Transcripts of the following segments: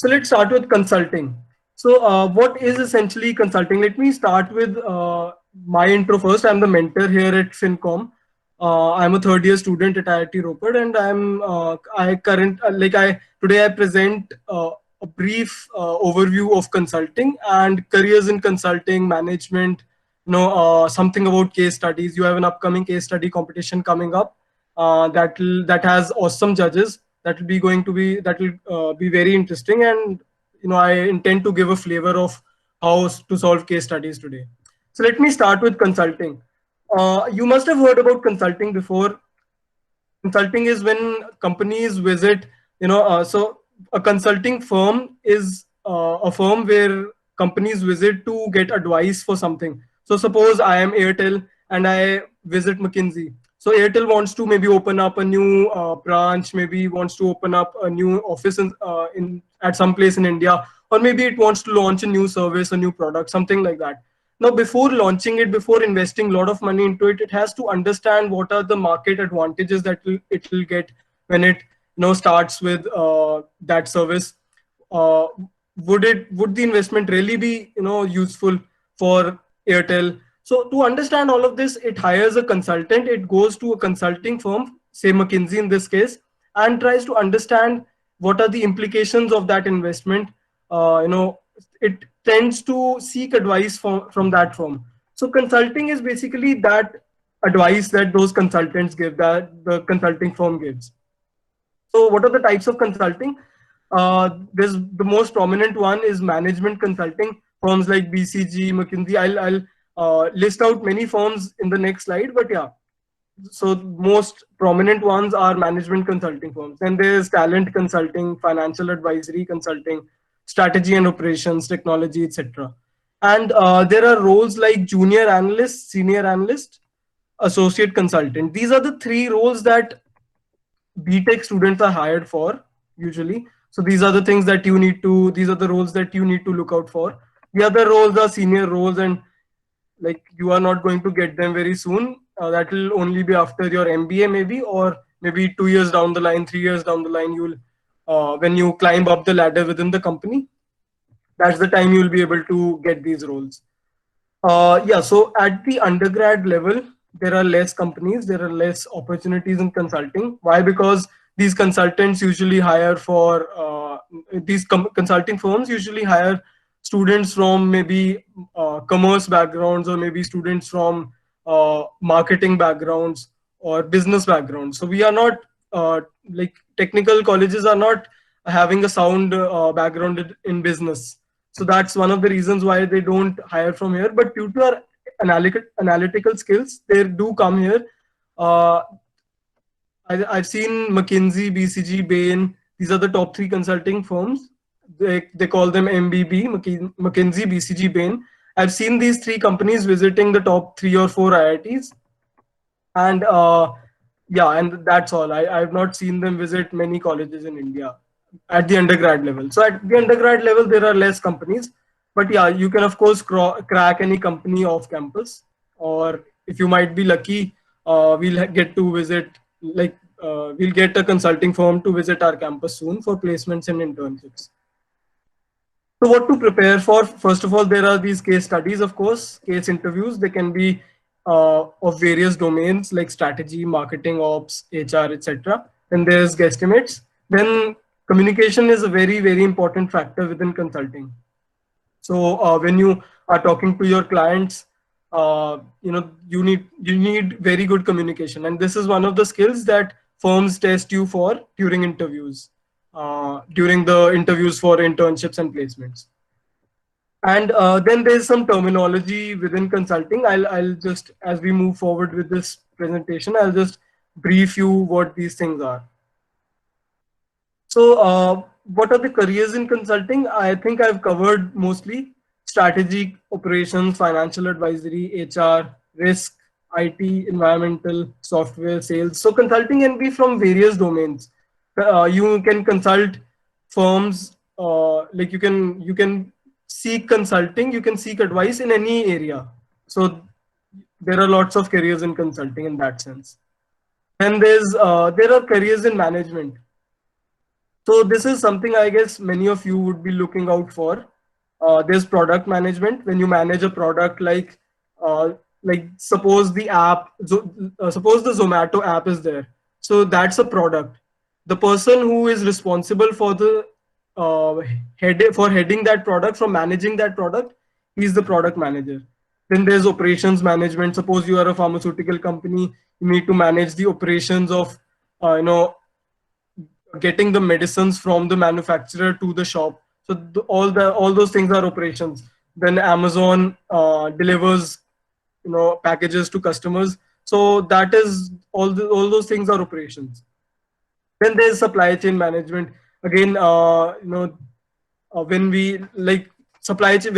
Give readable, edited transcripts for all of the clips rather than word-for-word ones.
So let's start with consulting. So what is essentially consulting? Let me start with my intro first. I'm the mentor here at FinCom. I'm a third year student at IIT Roped, and today I present a brief overview of consulting and careers in consulting, management. Something about case studies. You have an upcoming case study competition coming up that has awesome judges. That will be very interesting, and I intend to give a flavor of how to solve case studies today. So let me start with consulting. You must have heard about consulting before. Consulting is when companies visit, so a consulting firm is a firm where companies visit to get advice for something. So suppose I am Airtel and I visit McKinsey. So Airtel wants to maybe open up a new branch, maybe wants to open up a new office in at some place in India, or maybe it wants to launch a new service, a new product, something like that. Now, before launching it, before investing a lot of money into it, it has to understand what are the market advantages that it will get when it starts with that service. Uh, would the investment really be useful for Airtel? So to understand all of this, it hires a consultant. It goes to a consulting firm, say McKinsey in this case, and tries to understand what are the implications of that investment. It tends to seek advice from that firm. So consulting is basically that advice that those consultants give, that the consulting firm gives. So what are the types of consulting? There's the most prominent one is management consulting. Firms like BCG, McKinsey. I'll list out many firms in the next slide, but yeah. So most prominent ones are management consulting firms. Then there's talent consulting, financial advisory consulting, strategy and operations, technology, etc. And there are roles like junior analyst, senior analyst, associate consultant. These are the three roles that BTech students are hired for usually. So these are the things that these are the roles that you need to look out for. The other roles are senior roles, and like you are not going to get them very soon. That will only be after your MBA maybe, or maybe 2 years down the line, 3 years down the line, when you climb up the ladder within the company, that's the time you'll be able to get these roles. Yeah, so at the undergrad level, there are less companies, there are less opportunities in consulting. Why? Because these consultants usually hire for consulting firms usually hire students from maybe commerce backgrounds, or maybe students from marketing backgrounds or business backgrounds. So we are not like technical colleges are not having a sound background in business. So that's one of the reasons why they don't hire from here. But due to our analytical skills, they do come here. Uh, I've seen McKinsey, BCG, Bain. These are the top three consulting firms. They call them MBB, McKinsey, BCG, Bain. I've seen these three companies visiting the top 3 or 4 IITs. And yeah, and that's all. I've not seen them visit many colleges in India at the undergrad level. So at the undergrad level, there are less companies. But yeah, you can of course crack any company off campus, or if you might be lucky, we'll get to visit, we'll get a consulting firm to visit our campus soon for placements and internships. So what to prepare for? First of all, there are these case studies, of course, case interviews. They can be of various domains like strategy, marketing, ops, HR, etc. Then there's guesstimates. Then communication is a very, very important factor within consulting. So when you are talking to your clients, you need very good communication, and this is one of the skills that firms test you for during interviews, during the interviews for internships and placements. And then there's some terminology within consulting. I'll just, as we move forward with this presentation, I'll just brief you what these things are. So what are the careers in consulting? I think I've covered mostly strategy, operations, financial advisory, HR, risk, IT, environmental, software, sales. So consulting can be from various domains. You can consult firms, like you can seek consulting, you can seek advice in any area. So there are lots of careers in consulting in that sense. Then there are careers in management. So this is something I guess many of you would be looking out for. There's product management. When you manage a product, uh, like suppose the suppose the Zomato app is there. So that's a product. The person who is responsible for the heading that product, from managing that product, he's the product manager. Then there's operations management. Suppose you are a pharmaceutical company, you need to manage the operations of you know, getting the medicines from the manufacturer to the shop. So all those things are operations. Then Amazon delivers, you know, packages to customers. So that is all those things are operations. Then there's supply chain management. Again, when we like supply chain,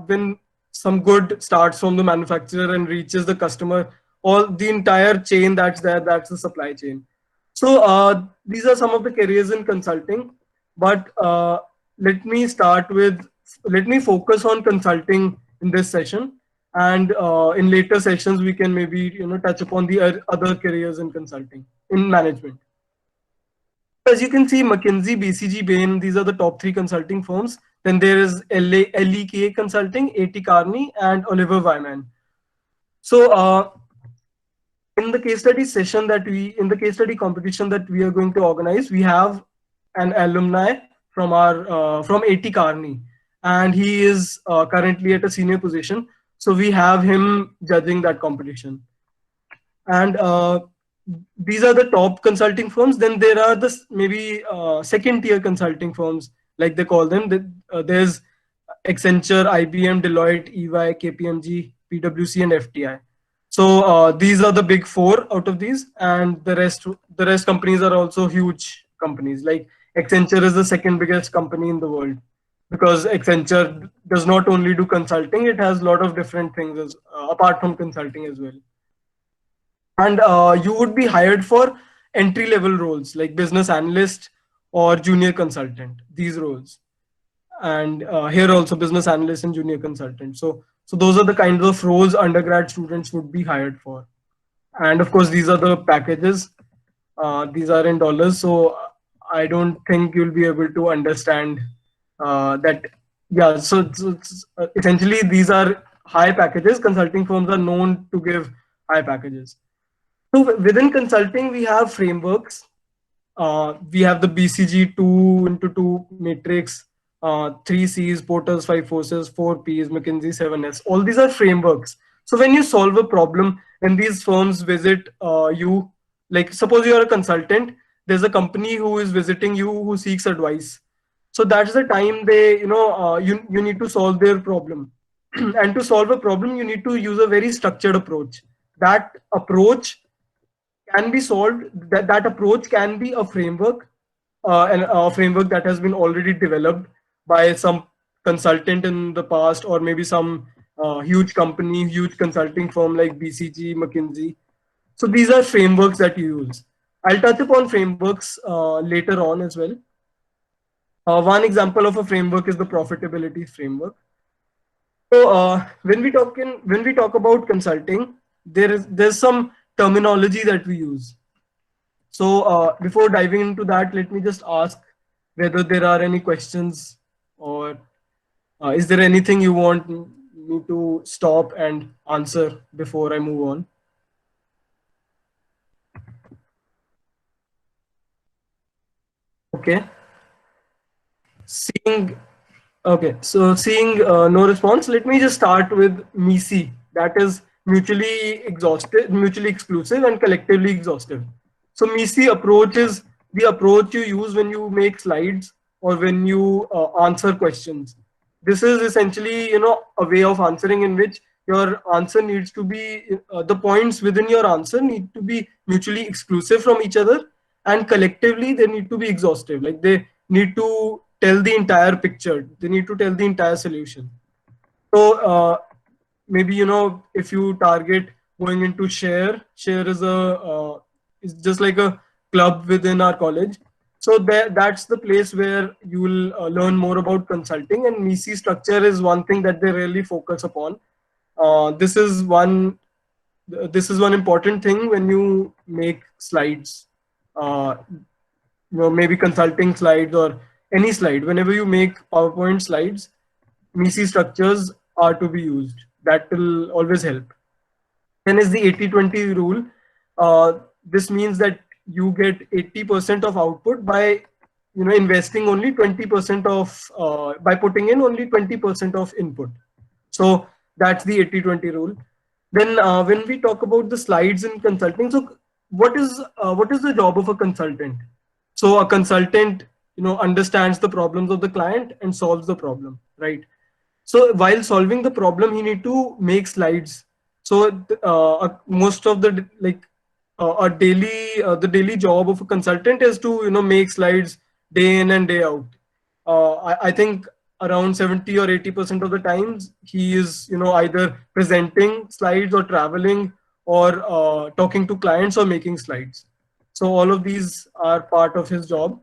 when some good starts from the manufacturer and reaches the customer, all the entire chain that's there, that's the supply chain. So these are some of the careers in consulting, but let me start with, let me focus on consulting in this session, and in later sessions we can maybe, you know, touch upon the other careers in consulting, in management. As you can see, McKinsey, BCG, Bain, these are the top three consulting firms. Then there is LEKA Consulting, AT Kearney, and Oliver Wyman. So in the case study session that in the case study competition that we are going to organize, we have an alumni from from AT Kearney, and he is currently at a senior position. So we have him judging that competition. And these are the top consulting firms. Then there are the maybe second tier consulting firms, like they call them. There's Accenture, IBM, Deloitte, EY, KPMG, PwC, and FTI. So these are the big four out of these, and the rest companies are also huge companies. Like Accenture is the second biggest company in the world, because Accenture does not only do consulting; it has a lot of different things apart from consulting as well. And you would be hired for entry level roles like business analyst or junior consultant, these roles. And here also business analyst and junior consultant. So those are the kinds of roles undergrad students would be hired for. And of course, these are the packages. These are in dollars, so I don't think you'll be able to understand that. Yeah, so essentially these are high packages. Consulting firms are known to give high packages. So within consulting, we have frameworks. We have the BCG 2 into 2 matrix, 3 C's, Porter's 5 forces, 4 P's, McKinsey 7S. All these are frameworks. So when you solve a problem, when these firms visit you, like suppose you are a consultant, there's a company who is visiting you who seeks advice. So that's the time they, you need to solve their problem. And to solve a problem, you need to use a very structured approach. That approach can be solved, that approach can be a framework, and a framework that has been already developed by some consultant in the past, or maybe some huge company, huge consulting firm like BCG, McKinsey. So these are frameworks that you use. I'll touch upon frameworks later on as well. One example of a framework is the profitability framework. So when we talk about consulting, there's some terminology that we use. So before diving into that, let me just ask whether there are any questions, or is there anything you want me to stop and answer before I move on? Okay. Seeing seeing no response, let me just start with MISI. That is mutually exclusive, and collectively exhaustive. So MISI approach is the approach you use when you make slides or when you answer questions. This is essentially, a way of answering in which your answer needs to be, the points within your answer need to be mutually exclusive from each other, and collectively they need to be exhaustive. Like they need to tell the entire picture. They need to tell the entire solution. So maybe, if you target going into share is just like a club within our college. So that's the place where you will learn more about consulting, and MISI structure is one thing that they really focus upon. This is one important thing when you make slides. maybe consulting slides or any slide. Whenever you make PowerPoint slides, MECE structures are to be used. That will always help. Then is the 80-20 rule. This means that you get 80% of output by investing only 20% of by putting in only 20% of input. So that's the 80-20 rule. Then when we talk about the slides in consulting, so what is the job of a consultant? So a consultant understands the problems of the client and solves the problem, right? So while solving the problem, he need to make slides. So most of the a daily the daily job of a consultant is to make slides day in and day out. I think around 70 or 80% of the times he is either presenting slides or traveling or talking to clients or making slides. So all of these are part of his job.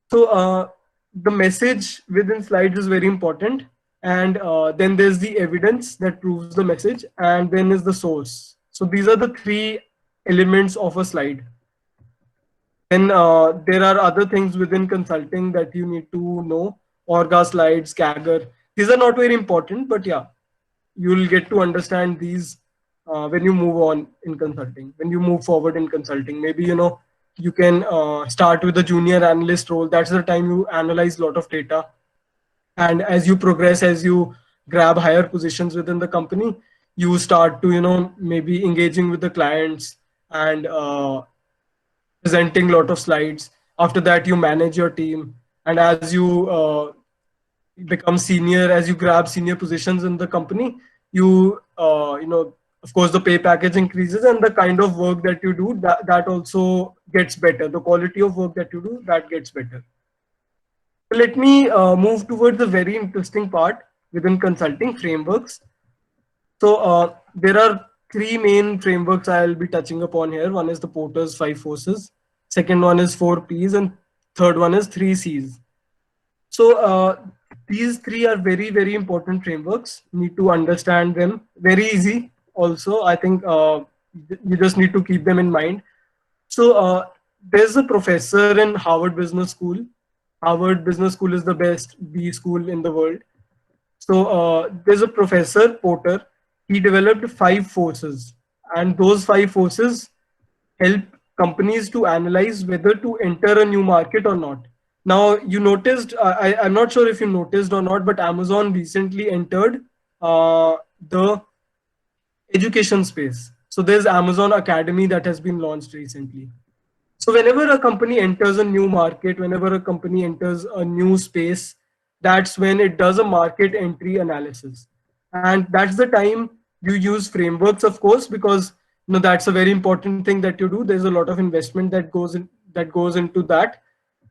So the message within slides is very important, and then there's the evidence that proves the message, and then is the source. So these are the three elements of a slide. Then there are other things within consulting that you need to know: Orga slides, Kaggle. These are not very important, but yeah, you'll get to understand these when you move on in consulting, when you move forward in consulting. Maybe you can start with the junior analyst role. That's the time you analyze a lot of data, and as you progress, as you grab higher positions within the company, you start to maybe engaging with the clients and presenting a lot of slides. After that, you manage your team, and as you become senior, as you grab senior positions in the company, of course the pay package increases, and the kind of work that you do, that also gets better. The quality of work that you do, that gets better. So let me move towards the very interesting part within consulting: frameworks. So there are three main frameworks I'll be touching upon here. One is the Porter's 5 forces, second one is 4 Ps, and third one is 3 Cs. So these three are very, very important frameworks. Need to understand them. Very easy also. I think you just need to keep them in mind. So there's a professor in Harvard Business School. Harvard Business School is the best B school in the world. So there's a professor, Porter. He developed 5 forces, and those 5 forces help companies to analyze whether to enter a new market or not. Now, you noticed, I'm not sure if you noticed or not, but Amazon recently entered the education space. So there's Amazon Academy that has been launched recently. So whenever a company enters a new market, whenever a company enters a new space, that's when it does a market entry analysis. And that's the time you use frameworks, of course, because that's a very important thing that you do. There's a lot of investment that goes into that.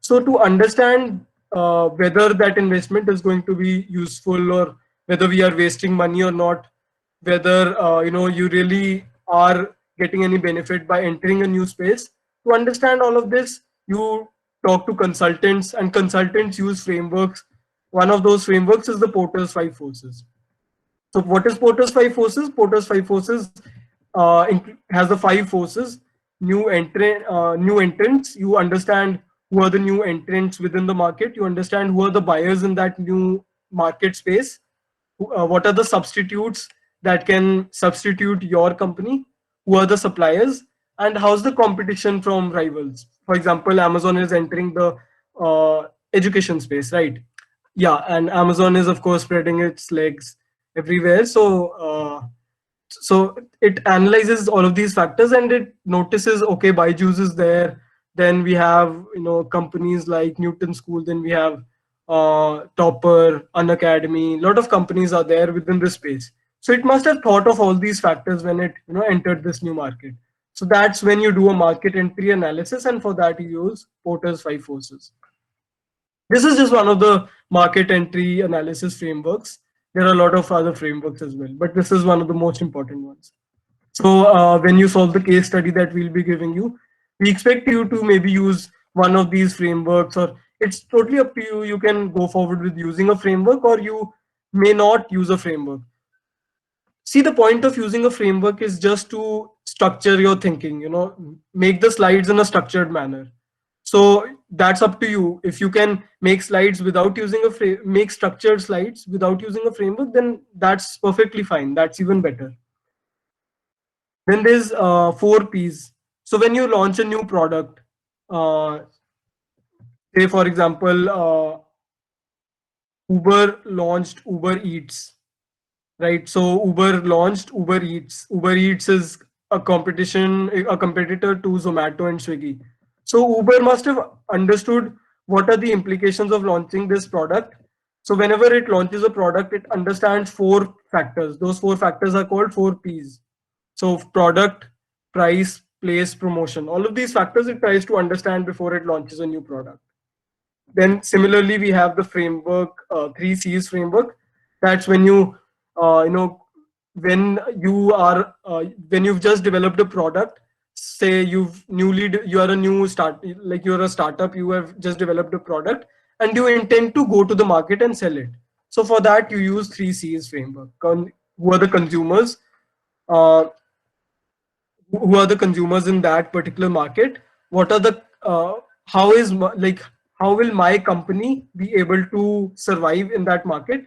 So to understand whether that investment is going to be useful, or whether we are wasting money or not, whether you really are getting any benefit by entering a new space, to understand all of this, you talk to consultants, and consultants use frameworks. One of those frameworks is the Porter's 5 forces. So what is Porter's 5 forces? Porter's 5 forces has the 5 forces. New entrants. You understand who are the new entrants within the market. You understand who are the buyers in that new market space. What are the substitutes that can substitute your company? Who are the suppliers? And how's the competition from rivals? For example, Amazon is entering the education space, right? Yeah, and Amazon is of course spreading its legs everywhere. So it analyzes all of these factors, and it notices, okay, Byju's is there. Then we have companies like Newton School. Then we have Topper, Unacademy. A lot of companies are there within this space. So it must have thought of all these factors when it entered this new market. So that's when you do a market entry analysis, and for that you use Porter's 5 forces. This is just one of the market entry analysis frameworks. There are a lot of other frameworks as well, but this is one of the most important ones. So when you solve the case study that we'll be giving you, we expect you to maybe use one of these frameworks, or it's totally up to you. You can go forward with using a framework, or you may not use a framework. See, the point of using a framework is just to structure your thinking, make the slides in a structured manner. So that's up to you. If you can make slides without using a frame, make structured slides without using a framework, then that's perfectly fine. That's even better. Then there's 4 Ps. So when you launch a new product, uh, say for example, Uber launched Uber Eats, right? So Uber launched Uber Eats. Uber Eats is a competitor to Zomato and Swiggy. So Uber must have understood what are the implications of launching this product. So whenever it launches a product, it understands 4 factors. Those 4 factors are called 4 Ps. So product, price, place, promotion. All of these factors it tries to understand before it launches a new product. Then similarly, we have the framework, 3 Cs framework. That's when you know, when you've just developed a product. Say you are a new start, like you're a startup. You have just developed a product, and you intend to go to the market and sell it. So for that, you use 3 Cs framework. Who are the consumers? Uh, who are the consumers in that particular market? What are the how is like how will my company be able to survive in that market?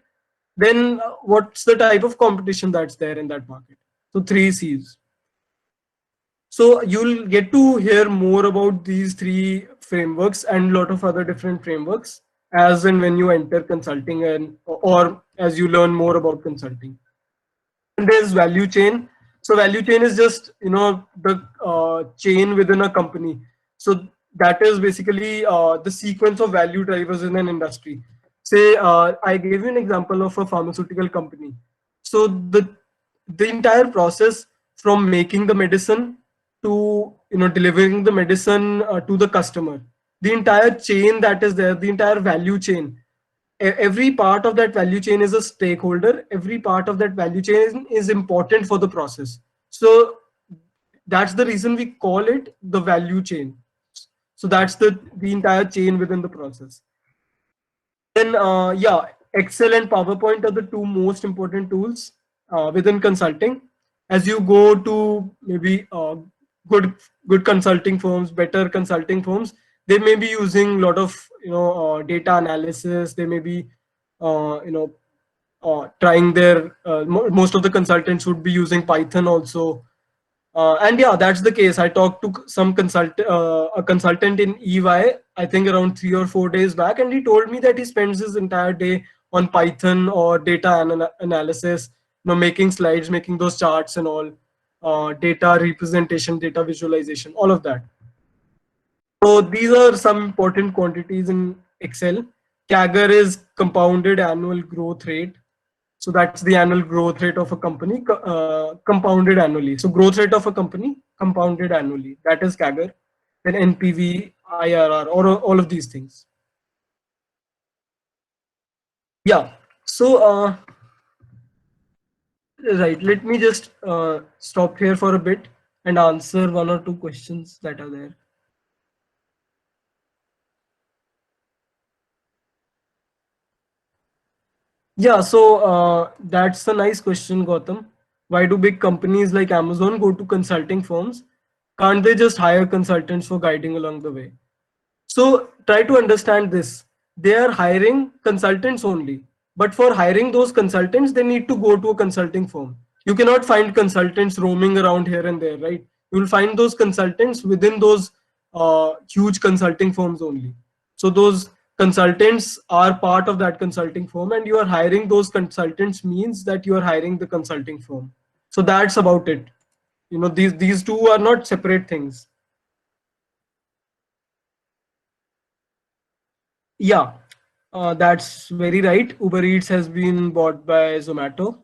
Then what's the type of competition that's there in that market? So 3 Cs. So you'll get to hear more about these 3 frameworks and a lot of other different frameworks as and when you enter consulting, and or as you learn more about consulting. And there's value chain. So value chain is just the chain within a company. So that is basically the sequence of value drivers in an industry. Say I gave you an example of a pharmaceutical company. So the entire process from making the medicine to delivering the medicine to the customer, the entire chain that is there, the entire value chain, every part of that value chain is a stakeholder. Every part of that value chain is important for the process. So that's the reason we call it the value chain. So that's the entire chain within the process. Then yeah, Excel and PowerPoint are the 2 most important tools within consulting. As you go to maybe good good consulting firms, better consulting firms, they may be using a lot of data analysis. They may be trying their most of the consultants would be using Python also. And yeah, that's the case. I talked to a consultant in EY, I think around 3 or 4 days back, and he told me that he spends his entire day on Python or data analysis, making slides, making those charts and all, data representation, data visualization, all of that. So these are some important quantities in Excel. CAGR is compounded annual growth rate. So that's the annual growth rate of a company compounded annually. So growth rate of a company compounded annually. That is CAGR. Then NPV, IRR, or all of these things. Yeah. So right. Let me just stop here for a bit and answer 1 or 2 questions that are there. Yeah, so that's a nice question, Gautam. Why do big companies like Amazon go to consulting firms? Can't they just hire consultants for guiding along the way? So try to understand this. They are hiring consultants only. But for hiring those consultants, they need to go to a consulting firm. You cannot find consultants roaming around here and there, right? You will find those consultants within those huge consulting firms only. So those consultants are part of that consulting firm, and you are hiring those consultants means that you are hiring the consulting firm. So that's about it. These two are not separate things. Yeah, that's very right. Uber Eats has been bought by Zomato,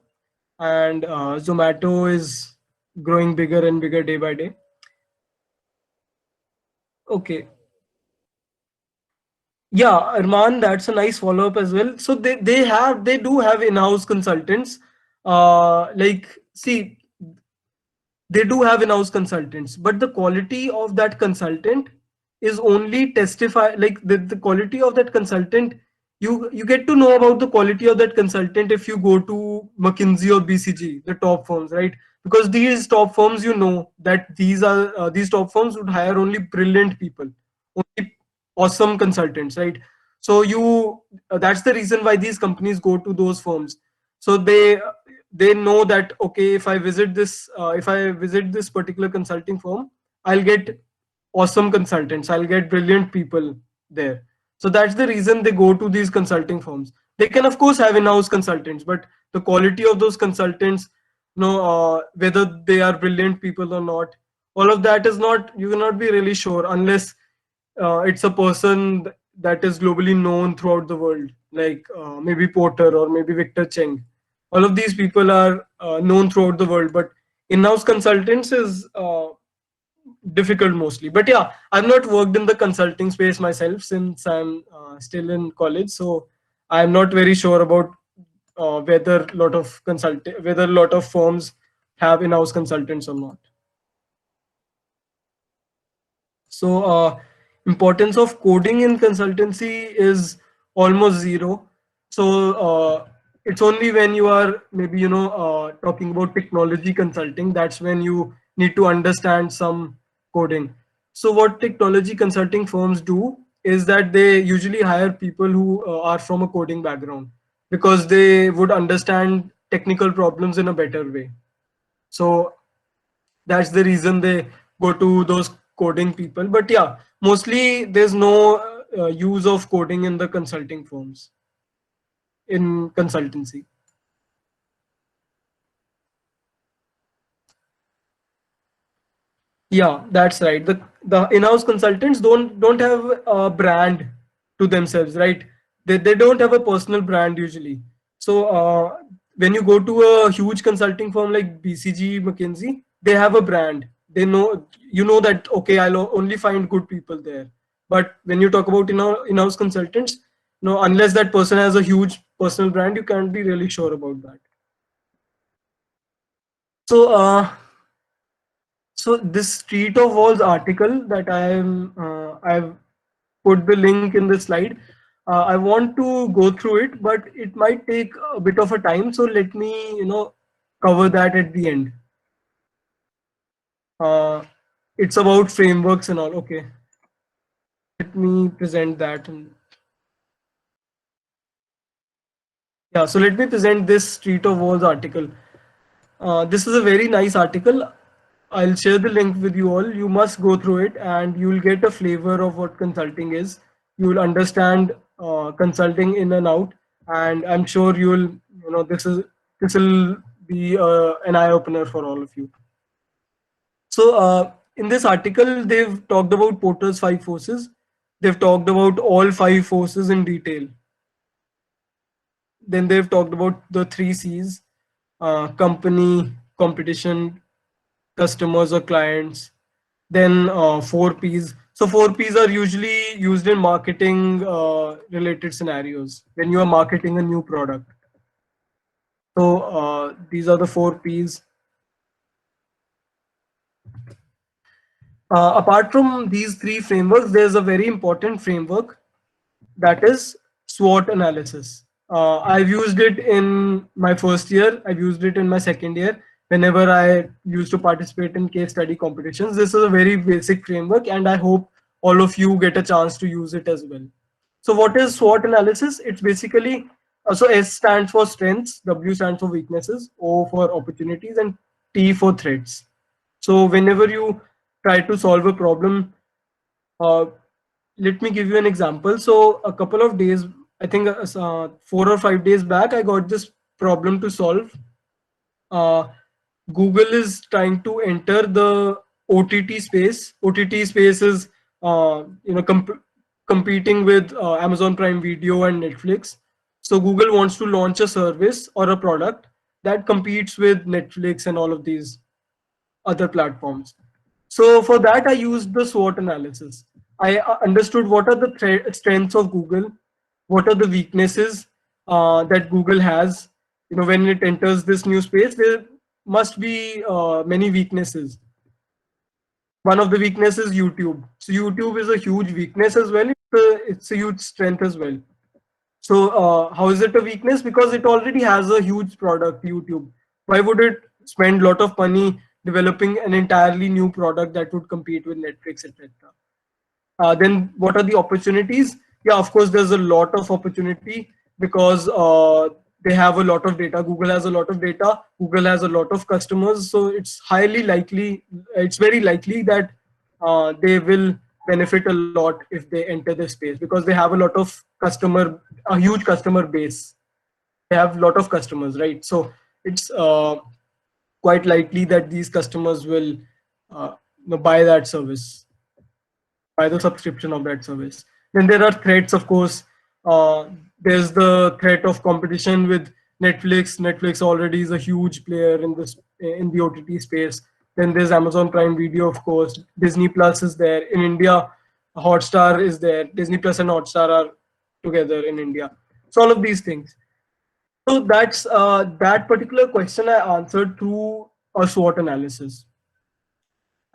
and Zomato is growing bigger and bigger day by day. Okay. Yeah, Arman, that's a nice follow-up as well. So they do have in-house consultants. See, they do have in-house consultants, but the quality of that consultant is only testify like the quality of that consultant. You get to know about the quality of that consultant if you go to McKinsey or BCG, the top firms, right? Because these top firms, that these top firms would hire only brilliant people, only awesome consultants, right? So that's the reason why these companies go to those firms. So they know that, okay, if I visit this particular consulting firm, I'll get awesome consultants, I'll get brilliant people there. So that's the reason they go to these consulting firms. They can of course have in-house consultants, but the quality of those consultants, whether they are brilliant people or not, all of that is not, you cannot be really sure unless it's a person that is globally known throughout the world, like maybe Porter or maybe Victor Cheng. All of these people are known throughout the world, but in-house consultants is difficult mostly. But yeah, I've not worked in the consulting space myself since I'm still in college, so I'm not very sure about whether a lot of firms have in-house consultants or not. So importance of coding in consultancy is almost zero. So it's only when you are maybe talking about technology consulting, that's when you need to understand some coding. So what technology consulting firms do is that they usually hire people who are from a coding background, because they would understand technical problems in a better way. So that's the reason they go to those coding people. But yeah, mostly there's no use of coding in the consulting firms, in consultancy. Yeah, that's right. The in-house consultants don't have a brand to themselves, right? They don't have a personal brand usually. So when you go to a huge consulting firm like BCG, McKinsey, they have a brand. They know, you know that, okay, I'll only find good people there. But when you talk about in-house consultants, no, unless that person has a huge personal brand, you can't be really sure about that. So this Street of Walls article that I've put the link in the slide. I want to go through it, but it might take a bit of a time. So let me, cover that at the end. Uh, it's about frameworks and all. Okay, let me present that. Yeah, so let me present this Street of Walls article. This is a very nice article. I'll share the link with you all. You must go through it and you'll get a flavor of what consulting is. You'll understand consulting in and out, and I'm sure this will be an eye opener for all of you. So in this article, they've talked about Porter's five forces. They've talked about all five forces in detail. Then they've talked about the three C's: company, competition, customers or clients. Then four P's. So four P's are usually used in marketing related scenarios when you are marketing a new product. So these are the four P's. Apart from these three frameworks, there's a very important framework, that is SWOT analysis. I've used it in my first year. I've used it in my second year. Whenever I used to participate in case study competitions, this is a very basic framework, and I hope all of you get a chance to use it as well. So what is SWOT analysis? It's basically, so S stands for strengths, W stands for weaknesses, O for opportunities, and T for threats. So whenever you try to solve a problem, uh, let me give you an example. So a couple of days, I think 4 or 5 days back, I got this problem to solve. Uh, Google is trying to enter the OTT space. OTT space is competing with Amazon Prime Video and Netflix. So Google wants to launch a service or a product that competes with Netflix and all of these other platforms. So for that, I used the SWOT analysis. I understood what are the strengths of Google, what are the weaknesses that Google has. When it enters this new space, there must be many weaknesses. One of the weaknesses is YouTube. So YouTube is a huge weakness as well. It's a huge strength as well. So how is it a weakness? Because it already has a huge product, YouTube. Why would it spend a lot of money developing an entirely new product that would compete with Netflix, etc.? Then what are the opportunities? Yeah, of course, there's a lot of opportunity because they have a lot of data. Google has a lot of data. Google has a lot of customers. So it's highly likely, it's very likely that they will benefit a lot if they enter this space because they have a lot of a huge customer base. They have a lot of customers, right? So it's quite likely that these customers will uh, buy that service, buy the subscription of that service. Then there are threats, of course. There's the threat of competition with Netflix. Netflix already is a huge player in this in the OTT space. Then there's Amazon Prime Video, of course. Disney Plus is there in India. Hotstar is there. Disney Plus and Hotstar are together in India. So all of these things. So that's that particular question I answered through a SWOT analysis.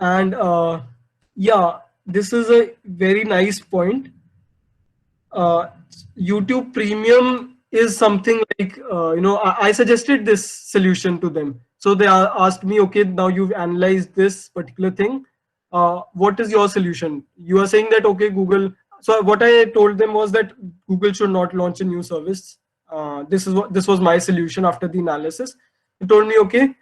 And yeah, this is a very nice point. uh, YouTube Premium is something like, I suggested this solution to them. So they asked me, okay, now you've analyzed this particular thing. What is your solution? You are saying that, okay, Google. So what I told them was that Google should not launch a new service. This was my solution after the analysis. They told me, okay,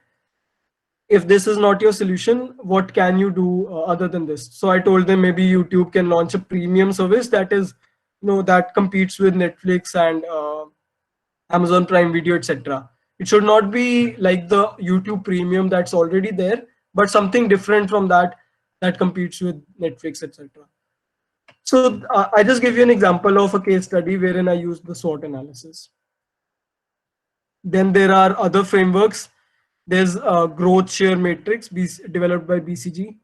if this is not your solution, what can you do other than this? So I told them maybe YouTube can launch a premium service that is, that competes with Netflix and Amazon Prime Video, etc. It should not be like the YouTube Premium that's already there, but something different from that that competes with Netflix, etc. So I just give you an example of a case study wherein I used the SWOT analysis. Then there are other frameworks. There's a growth share matrix developed by BCG,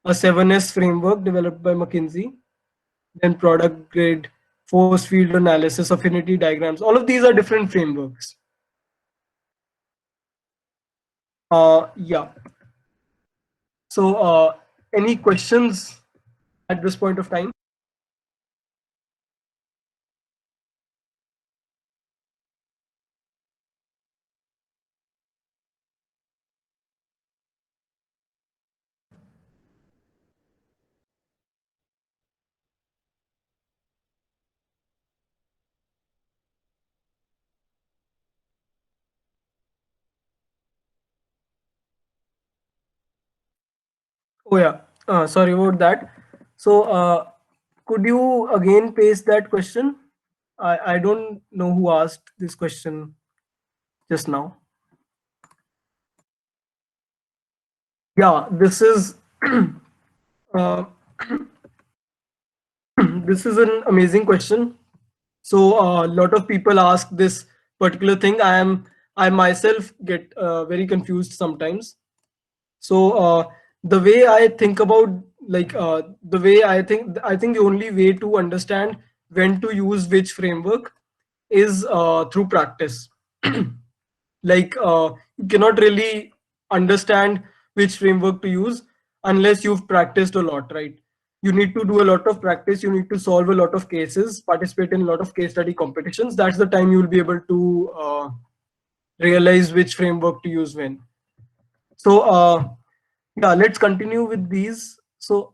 a 7S framework developed by McKinsey, then product grid, force field analysis, affinity diagrams. All of these are different frameworks. Yeah. So any questions at this point of time? Oh yeah, sorry about that. So could you again paste that question? I don't know who asked this question just now. Yeah, this is this is an amazing question. So a lot of people ask this particular thing. I myself get very confused sometimes. So the way I think about, like the way I think the only way to understand when to use which framework is through practice. Like you cannot really understand which framework to use unless you've practiced a lot, right? You need to do a lot of practice. You need to solve a lot of cases, participate in a lot of case study competitions. That's the time you will be able to realize which framework to use when. So yeah, let's continue with these. So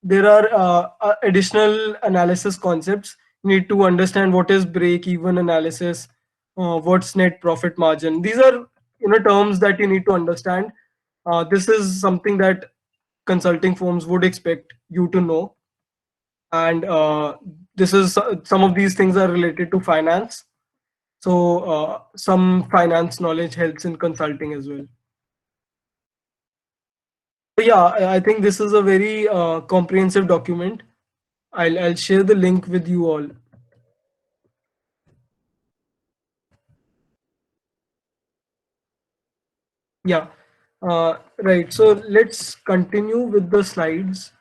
there are additional analysis concepts. You need to understand what is break-even analysis, what's net profit margin. These are, terms that you need to understand. This is something that consulting firms would expect you to know, and this is some of these things are related to finance. So some finance knowledge helps in consulting as well. So yeah, I think this is a very comprehensive document. I'll share the link with you all. Yeah, right. So let's continue with the slides.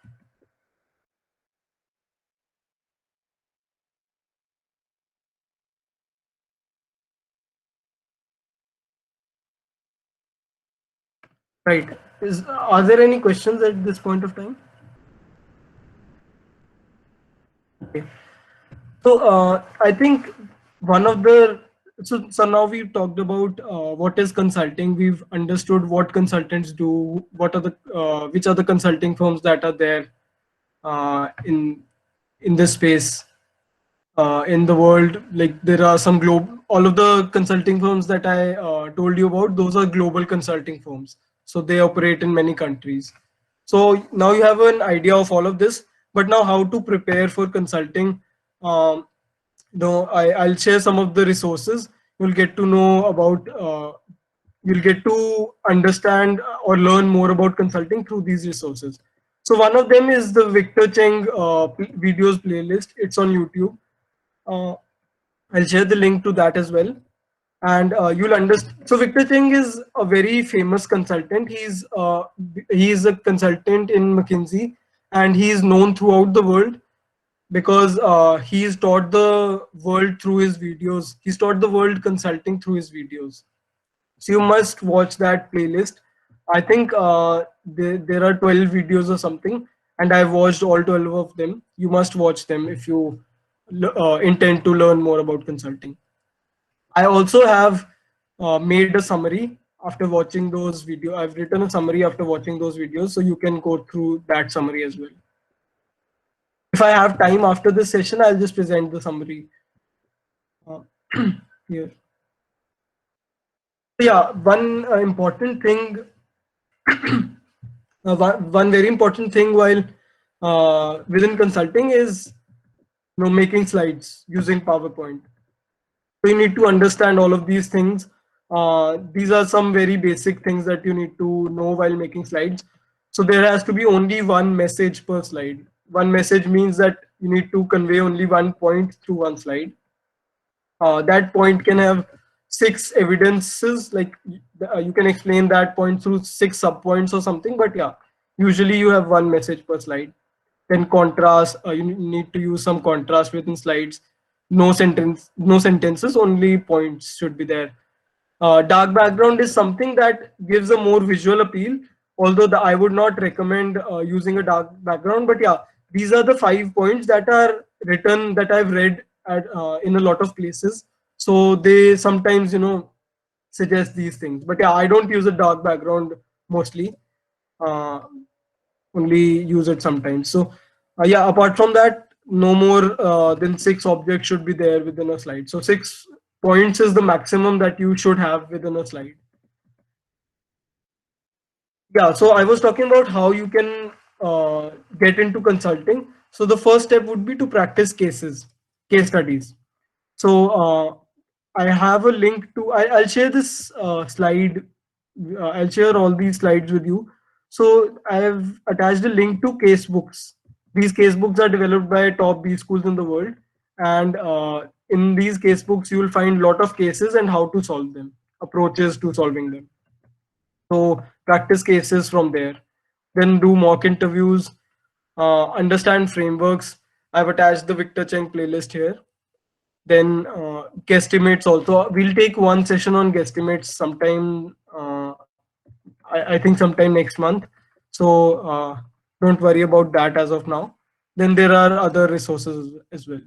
Right. Are there any questions at this point of time? Okay. So I think one of the so now we've talked about what is consulting. We've understood what consultants do. What are the which are the consulting firms that are there in in this space in the world. Like there are some all of the consulting firms that I told you about, those are global consulting firms. So they operate in many countries. So now you have an idea of all of this, but now how to prepare for consulting. Um, no, I'll share some of the resources. You'll get to know about, you'll get to understand or learn more about consulting through these resources. So one of them is the Victor Cheng videos playlist. It's on YouTube. Uh, I'll share the link to that as well. And you'll understand. So Victor Cheng is a very famous consultant. He's a consultant in McKinsey, and he is known throughout the world because he's taught the world through his videos. He's taught the world consulting through his videos. So you must watch that playlist. I think there are 12 videos or something, and I've watched all 12 of them. You must watch them if you intend to learn more about consulting. I also have made a summary after watching those videos. I've written a summary after watching those videos, so you can go through that summary as well. If I have time after this session, I'll just present the summary uh, here. Yeah, one important thing, one very important thing while within consulting is making slides using PowerPoint. So you need to understand all of these things. These are some very basic things that you need to know while making slides. So there has to be only one message per slide. One message means that you need to convey only one point through one slide. That point can have 6 evidences, like you can explain that point through 6 subpoints or something, but yeah, usually you have one message per slide. Then contrast, you need to use some contrast within slides. No sentences, only points should be there. Dark background is something that gives a more visual appeal, although I would not recommend using a dark background. But yeah, these are the 5 points that are written, that I've read in a lot of places. So they sometimes, suggest these things. But yeah, I don't use a dark background mostly. Uh, Only use it sometimes. So yeah, apart from that, no more than 6 objects should be there within a slide. So 6 points is the maximum that you should have within a slide. Yeah, so I was talking about how you can get into consulting. So the first step would be to practice case studies. So I have a link to, I'll share this slide. I'll share all these slides with you. So I have attached a link to case books. These case books are developed by top B schools in the world. And in these case books, you will find a lot of cases and how to solve them, approaches to solving them. So practice cases from there. Then do mock interviews, understand frameworks. I've attached the Victor Cheng playlist here. Then guesstimates also. We'll take one session on guesstimates sometime. I think sometime next month. So don't worry about that as of now. Then there are other resources as well.